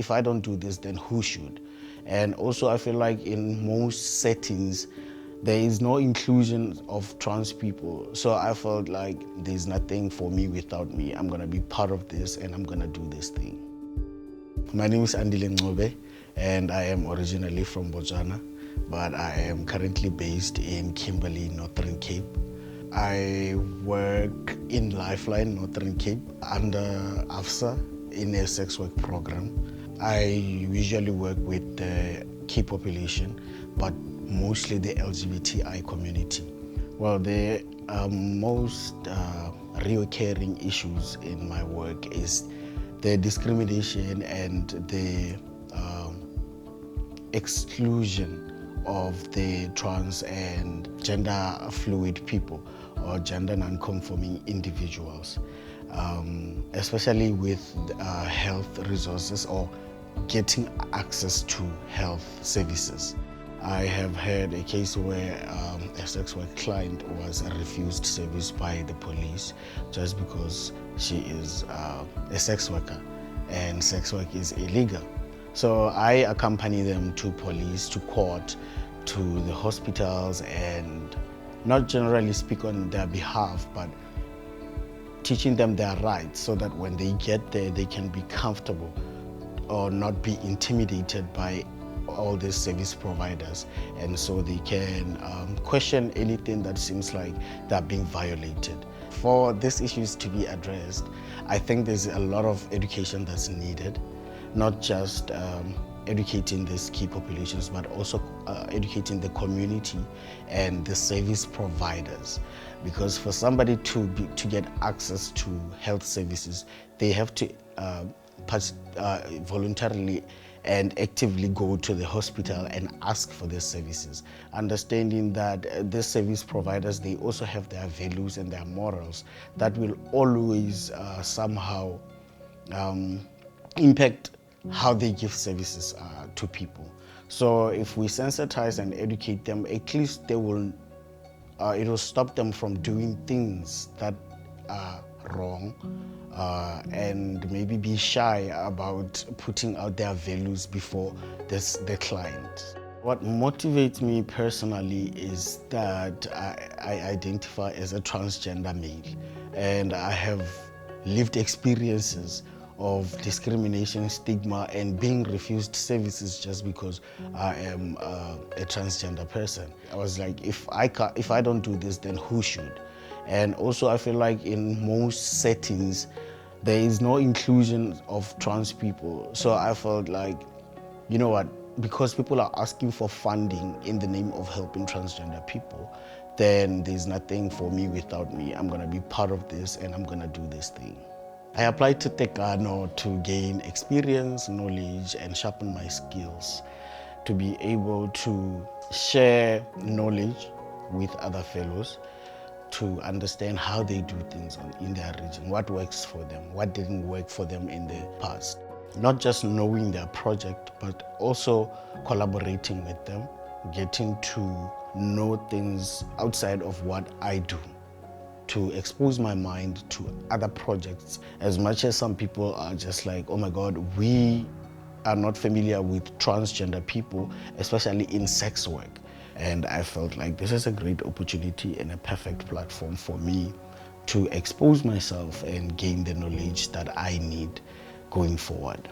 if I don't do this, then who should? And also I feel like in most settings, there is no inclusion of trans people. So I felt like there's nothing for me without me. I'm gonna be part of this and I'm gonna do this thing. My name is Andile Ncube and I am originally from Botswana, but I am currently based in Kimberley, Northern Cape. I work in Lifeline, Northern Cape, under AFSA in a sex work program. I usually work with the key population, but mostly the LGBTI community. Well, the most recurring issues in my work is the discrimination and the exclusion of the trans and gender fluid people or gender non-conforming individuals, especially with health resources or getting access to health services. I have had a case where a sex work client was refused service by the police just because she is a sex worker and sex work is illegal. So I accompany them to police, to court, to the hospitals, and not generally speak on their behalf, but teaching them their rights so that when they get there, they can be comfortable or not be intimidated by all these service providers, and so they can question anything that seems like they're being violated. For these issues to be addressed, I think there's a lot of education that's needed, not just educating these key populations, but also educating the community and the service providers. Because for somebody to get access to health services, they have to voluntarily and actively go to the hospital and ask for their services, understanding that the service providers, they also have their values and their morals that will always somehow impact how they give services to people. So if we sensitize and educate them, at least they will, it will stop them from doing things that are wrong, and maybe be shy about putting out their values before the client. What motivates me personally is that I identify as a transgender male, and I have lived experiences of discrimination, stigma, and being refused services just because I am a transgender person. I was like, if I don't do this, then who should? And also I feel like in most settings, there is no inclusion of trans people. So I felt like, you know what, because people are asking for funding in the name of helping transgender people, then there's nothing for me without me. I'm gonna be part of this and I'm gonna do this thing. I applied to Tekano to gain experience, knowledge, and sharpen my skills to be able to share knowledge with other fellows, to understand how they do things in their region, what works for them, what didn't work for them in the past. Not just knowing their project, but also collaborating with them, getting to know things outside of what I do, to expose my mind to other projects. As much as some people are just like, oh my God, we are not familiar with transgender people, especially in sex work. And I felt like this is a great opportunity and a perfect platform for me to expose myself and gain the knowledge that I need going forward.